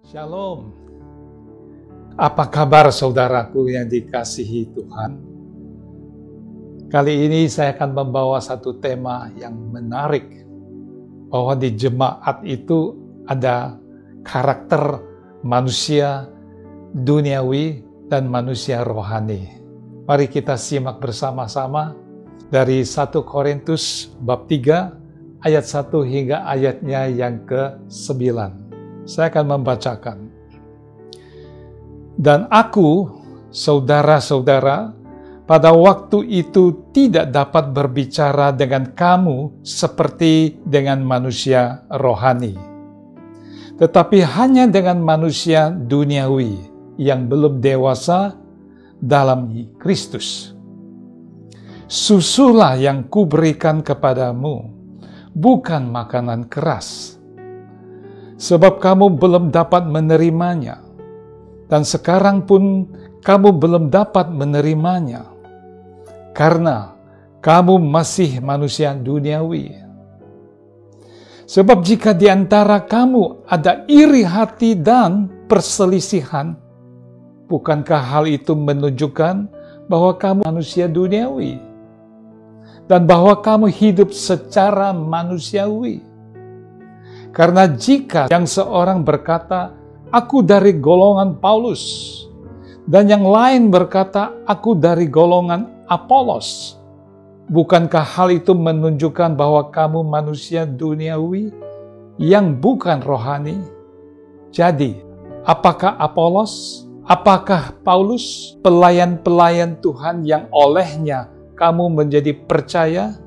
Shalom. Apa kabar saudaraku yang dikasihi Tuhan? Kali ini saya akan membawa satu tema yang menarik, bahwa di jemaat itu ada karakter manusia duniawi dan manusia rohani. Mari kita simak bersama-sama dari 1 Korintus bab 3 ayat 1 hingga ayatnya yang ke-9. Saya akan membacakan. Dan aku, saudara-saudara, pada waktu itu tidak dapat berbicara dengan kamu seperti dengan manusia rohani, tetapi hanya dengan manusia duniawi yang belum dewasa dalam Kristus. Susulah yang kuberikan kepadamu, bukan makanan keras, sebab kamu belum dapat menerimanya, dan sekarang pun kamu belum dapat menerimanya, karena kamu masih manusia duniawi. Sebab jika di antara kamu ada iri hati dan perselisihan, bukankah hal itu menunjukkan bahwa kamu manusia duniawi, dan bahwa kamu hidup secara manusiawi? Karena jika yang seorang berkata, aku dari golongan Paulus, dan yang lain berkata, aku dari golongan Apolos, bukankah hal itu menunjukkan bahwa kamu manusia duniawi yang bukan rohani? Jadi, apakah Apolos, apakah Paulus pelayan-pelayan Tuhan yang olehnya kamu menjadi percaya?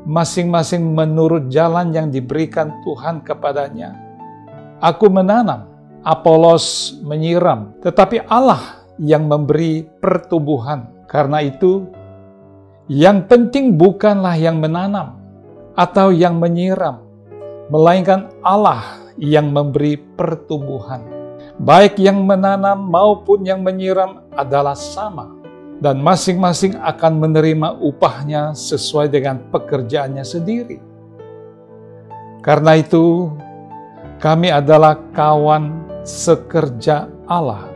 Masing-masing menurut jalan yang diberikan Tuhan kepadanya. Aku menanam, Apolos menyiram, tetapi Allah yang memberi pertumbuhan. Karena itu, yang penting bukanlah yang menanam atau yang menyiram, melainkan Allah yang memberi pertumbuhan. Baik yang menanam maupun yang menyiram adalah sama, dan masing-masing akan menerima upahnya sesuai dengan pekerjaannya sendiri. Karena itu, kami adalah kawan sekerja Allah.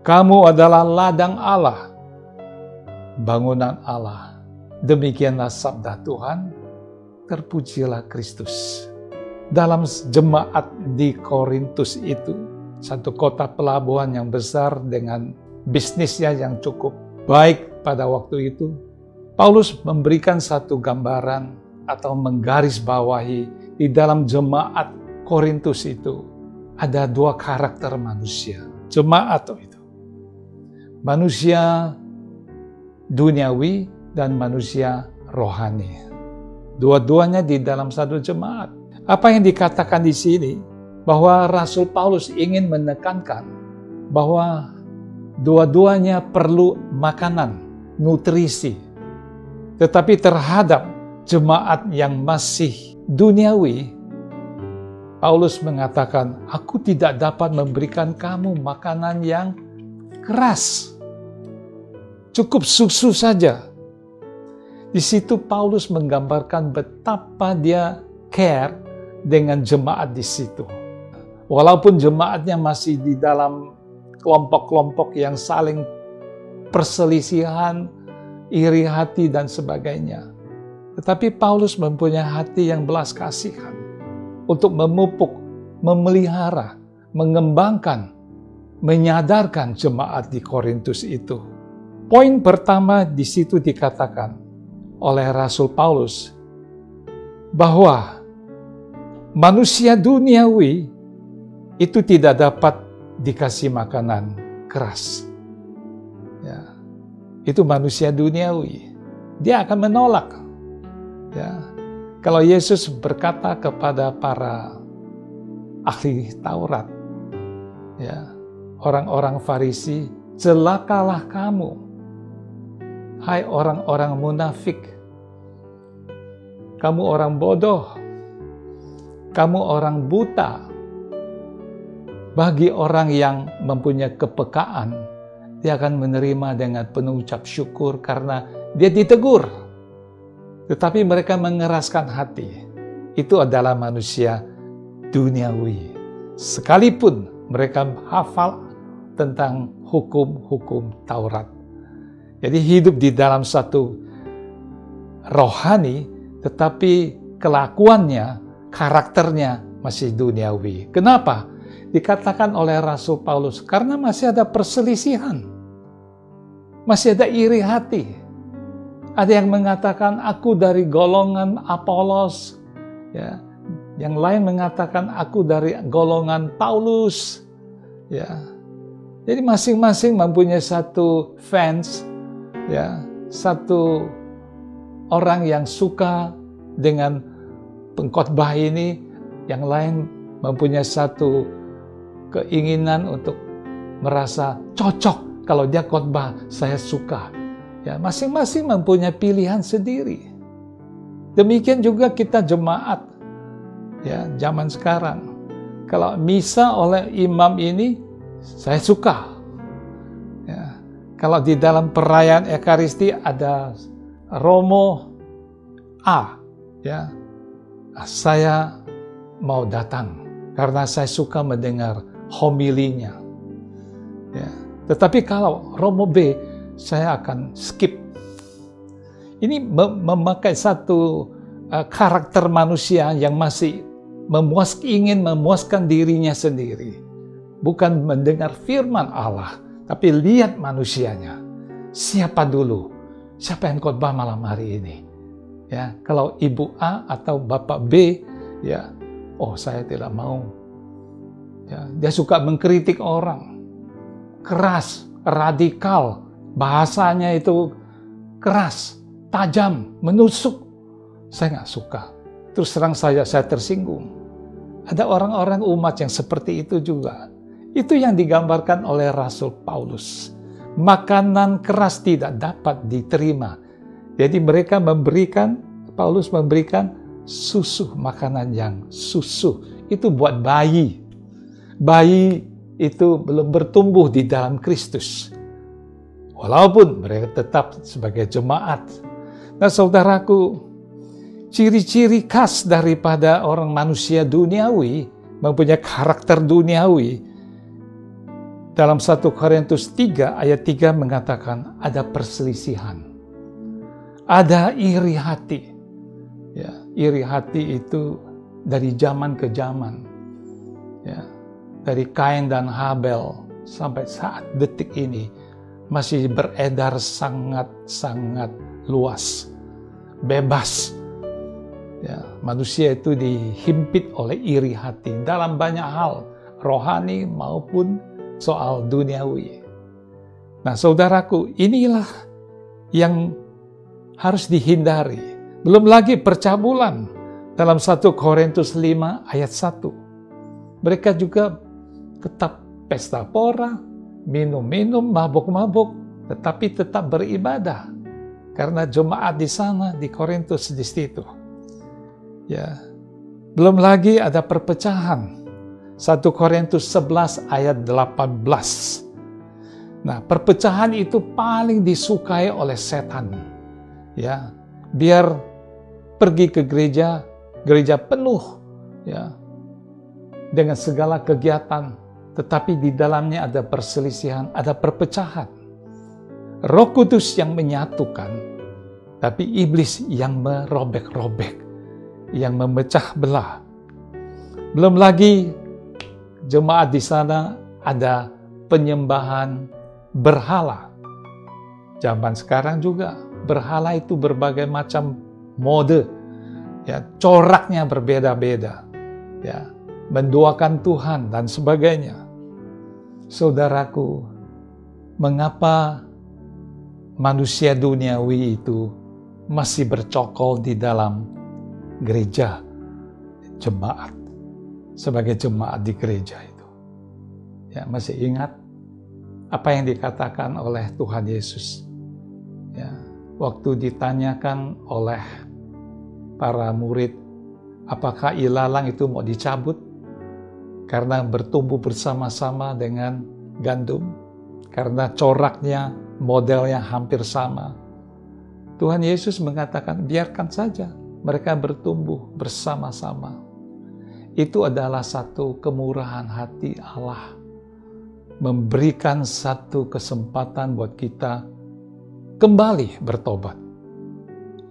Kamu adalah ladang Allah, bangunan Allah. Demikianlah sabda Tuhan. Terpujilah Kristus. Dalam jemaat di Korintus itu, satu kota pelabuhan yang besar dengan bisnisnya yang cukup baik pada waktu itu, Paulus memberikan satu gambaran atau menggarisbawahi di dalam jemaat Korintus itu ada dua karakter manusia. Jemaat itu manusia duniawi dan manusia rohani. Dua-duanya di dalam satu jemaat. Apa yang dikatakan di sini bahwa Rasul Paulus ingin menekankan bahwa dua-duanya perlu makanan, nutrisi. Tetapi terhadap jemaat yang masih duniawi, Paulus mengatakan, aku tidak dapat memberikan kamu makanan yang keras. Cukup susu saja. Di situ Paulus menggambarkan betapa dia care dengan jemaat di situ. Walaupun jemaatnya masih di dalam kelompok-kelompok yang saling perselisihan, iri hati, dan sebagainya. Tetapi Paulus mempunyai hati yang belas kasihan untuk memupuk, memelihara, mengembangkan, menyadarkan jemaat di Korintus itu. Poin pertama di situ dikatakan oleh Rasul Paulus bahwa manusia duniawi itu tidak dapat dikasih makanan keras. Ya, itu manusia duniawi. Dia akan menolak. Ya, kalau Yesus berkata kepada para ahli Taurat, ya, orang-orang Farisi, celakalah kamu, hai orang-orang munafik. Kamu orang bodoh, kamu orang buta. Bagi orang yang mempunyai kepekaan, dia akan menerima dengan penuh ucap syukur karena dia ditegur. Tetapi mereka mengeraskan hati. Itu adalah manusia duniawi. Sekalipun Mereka hafal tentang hukum-hukum Taurat. Jadi hidup di dalam satu rohani, tetapi kelakuannya, karakternya masih duniawi. Kenapa? Dikatakan oleh Rasul Paulus, karena masih ada perselisihan. Masih ada iri hati. Ada yang mengatakan, aku dari golongan Apolos. Ya. Yang lain mengatakan, aku dari golongan Paulus. Ya. Jadi masing-masing mempunyai satu fans, ya, satu orang yang suka dengan pengkhotbah ini, yang lain mempunyai satu keinginan untuk merasa cocok kalau dia khotbah, saya suka. Ya, masing-masing mempunyai pilihan sendiri. Demikian juga kita jemaat, ya, zaman sekarang. Kalau misa oleh imam ini, saya suka. Ya. Kalau di dalam perayaan Ekaristi ada Romo A, ya, saya mau datang karena saya suka mendengar homilinya. Ya. Tetapi kalau Romo B, saya akan skip. Ini memakai satu karakter manusia yang masih ingin memuaskan dirinya sendiri. Bukan mendengar firman Allah, tapi lihat manusianya. Siapa dulu? Siapa yang khotbah malam hari ini? Ya, kalau Ibu A atau Bapak B, ya, oh saya tidak mau. Ya, dia suka mengkritik orang, keras, radikal, bahasanya itu keras, tajam, menusuk. Saya nggak suka. Terus terang saya tersinggung. Ada orang-orang umat yang seperti itu juga. Itu yang digambarkan oleh Rasul Paulus. Makanan keras tidak dapat diterima. Jadi Paulus memberikan susu, makanan yang susu. Itu buat bayi. Bayi itu belum bertumbuh di dalam Kristus. Walaupun mereka tetap sebagai jemaat. Nah, saudaraku, ciri-ciri khas daripada orang manusia duniawi, mempunyai karakter duniawi. Dalam 1 Korintus 3 ayat 3 mengatakan ada perselisihan. Ada iri hati. Ya, iri hati itu dari zaman ke zaman. Ya, dari Kain dan Habel sampai saat detik ini masih beredar sangat-sangat luas. Bebas. Ya, manusia itu dihimpit oleh iri hati dalam banyak hal, rohani maupun soal duniawi. Nah, saudaraku, inilah yang harus dihindari. Belum lagi percabulan dalam 1 Korintus 5 ayat 1. Mereka juga tetap pesta pora, minum-minum, mabuk-mabuk, tetapi tetap beribadah. Karena jemaat di sana, di Korintus di situ. Ya. Belum lagi ada perpecahan. 1 Korintus 11 ayat 18. Nah, perpecahan itu paling disukai oleh setan. Ya, biar pergi ke gereja penuh, ya, dengan segala kegiatan, tetapi di dalamnya ada perselisihan, ada perpecahan. Roh Kudus yang menyatukan, tapi iblis yang merobek-robek, yang memecah belah. Belum lagi jemaat di sana ada penyembahan berhala. Zaman sekarang juga berhala itu berbagai macam mode, ya, coraknya berbeda-beda, ya, menduakan Tuhan dan sebagainya. Saudaraku, mengapa manusia duniawi itu masih bercokol di dalam gereja jemaat? Sebagai jemaat di gereja itu. Ya, masih ingat apa yang dikatakan oleh Tuhan Yesus. Ya, waktu ditanyakan oleh para murid, apakah ilalang itu mau dicabut karena bertumbuh bersama-sama dengan gandum, karena coraknya, modelnya hampir sama. Tuhan Yesus mengatakan, biarkan saja mereka bertumbuh bersama-sama. itu adalah satu kemurahan hati Allah. Memberikan satu kesempatan buat kita kembali bertobat.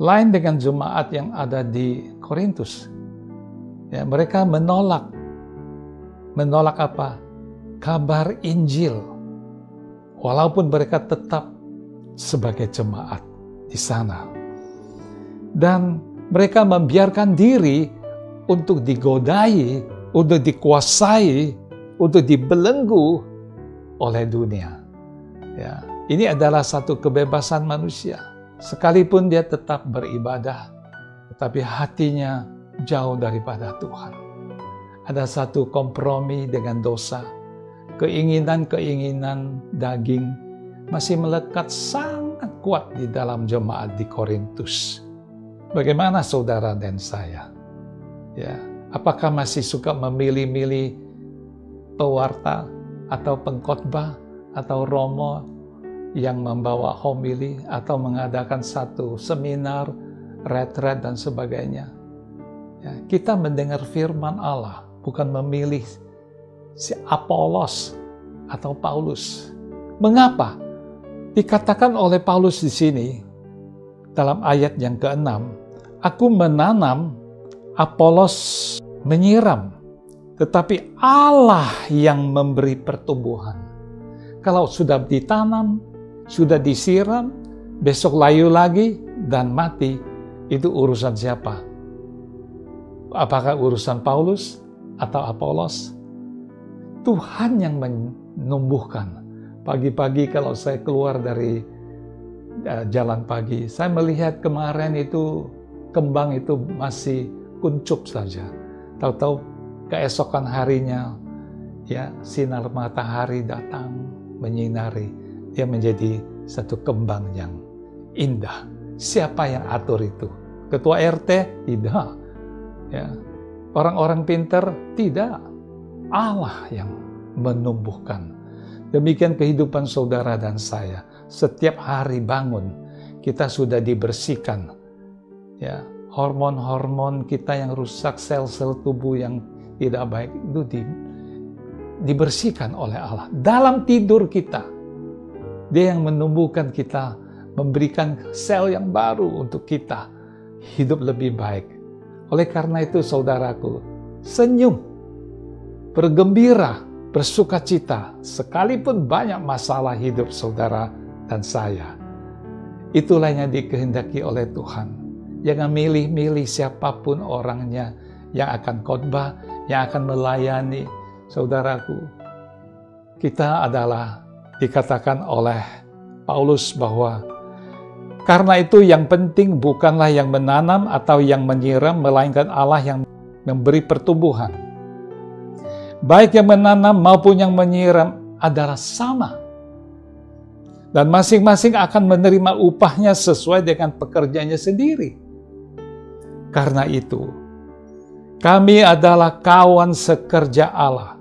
Lain dengan jemaat yang ada di Korintus. Ya, mereka menolak apa? Kabar Injil. Walaupun mereka tetap sebagai jemaat di sana. Dan mereka membiarkan diri untuk digodai, untuk dikuasai, untuk dibelenggu oleh dunia. Ya, ini adalah satu kebebasan manusia. Sekalipun dia tetap beribadah, tetapi hatinya jauh daripada Tuhan. Ada satu kompromi dengan dosa. Keinginan-keinginan daging masih melekat sangat kuat di dalam jemaat di Korintus. Bagaimana saudara dan saya? Ya, apakah masih suka memilih-milih pewarta atau pengkhotbah atau romo yang membawa homili atau mengadakan satu seminar, retret dan sebagainya? Ya, kita mendengar firman Allah, bukan memilih si Apolos atau Paulus. Mengapa? Dikatakan oleh Paulus di sini dalam ayat yang ke-6, aku menanam, Apolos menyiram, tetapi Allah yang memberi pertumbuhan. Kalau sudah ditanam, sudah disiram, besok layu lagi dan mati, itu urusan siapa? Apakah urusan Paulus atau Apolos? Tuhan yang menumbuhkan. Pagi-pagi kalau saya keluar dari jalan pagi, saya melihat kemarin itu kembang itu masih kuncup saja. Tahu-tahu keesokan harinya ya sinar matahari datang menyinari, dia menjadi satu kembang yang indah. Siapa yang atur itu? Ketua RT? Tidak. Ya. Orang-orang pintar? Tidak. Allah yang menumbuhkan. Demikian kehidupan saudara dan saya. Setiap hari bangun, kita sudah dibersihkan. Ya, hormon-hormon kita yang rusak, sel-sel tubuh yang tidak baik itu dibersihkan oleh Allah. Dalam tidur kita, Dia yang menumbuhkan kita, memberikan sel yang baru untuk kita hidup lebih baik. Oleh karena itu, saudaraku, senyum, bergembira, bersukacita, sekalipun banyak masalah hidup saudara dan saya. Itulah yang dikehendaki oleh Tuhan. Jangan milih-milih siapapun orangnya yang akan khotbah, yang akan melayani. Saudaraku, kita adalah dikatakan oleh Paulus bahwa karena itu yang penting bukanlah yang menanam atau yang menyiram, melainkan Allah yang memberi pertumbuhan. Baik yang menanam maupun yang menyiram adalah sama. Dan masing-masing akan menerima upahnya sesuai dengan pekerjaannya sendiri. Karena itu, kami adalah kawan sekerja Allah.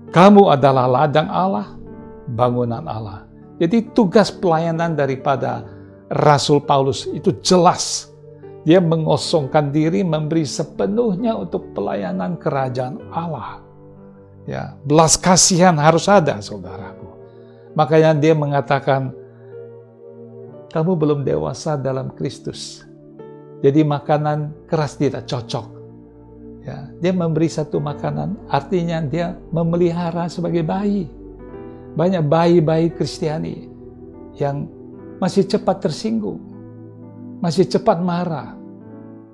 Kamu adalah ladang Allah, bangunan Allah. Jadi tugas pelayanan daripada Rasul Paulus itu jelas. Dia mengosongkan diri, memberi sepenuhnya untuk pelayanan kerajaan Allah. Ya, belas kasihan harus ada, saudaraku. Makanya dia mengatakan, kamu belum dewasa dalam Kristus. Jadi makanan keras tidak cocok. Ya, dia memberi satu makanan, artinya dia memelihara sebagai bayi. Banyak bayi-bayi Kristiani yang masih cepat tersinggung, masih cepat marah.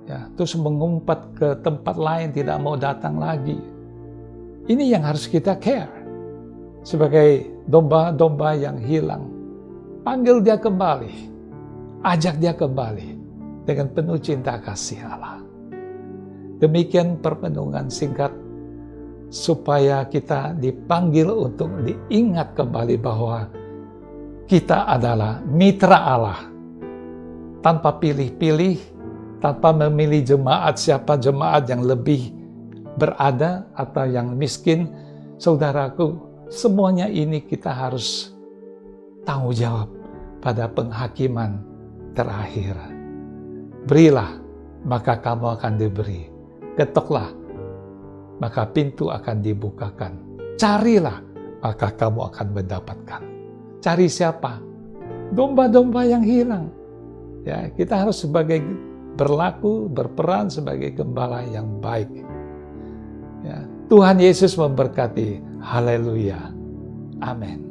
Ya, terus mengumpat ke tempat lain, tidak mau datang lagi. Ini yang harus kita care. Sebagai domba-domba yang hilang. Panggil dia kembali. Ajak dia kembali. Dengan penuh cinta kasih Allah. Demikian permenungan singkat. Supaya kita dipanggil untuk diingat kembali bahwa kita adalah mitra Allah. Tanpa pilih-pilih. Tanpa memilih jemaat siapa jemaat yang lebih berada atau yang miskin, saudaraku, semuanya ini kita harus tanggung jawab pada penghakiman terakhir. Berilah, maka kamu akan diberi. Ketoklah, maka pintu akan dibukakan. Carilah, maka kamu akan mendapatkan. Cari siapa? Domba-domba yang hilang. Ya, kita harus berperan sebagai gembala yang baik. Ya, Tuhan Yesus memberkati. Haleluya. Amin.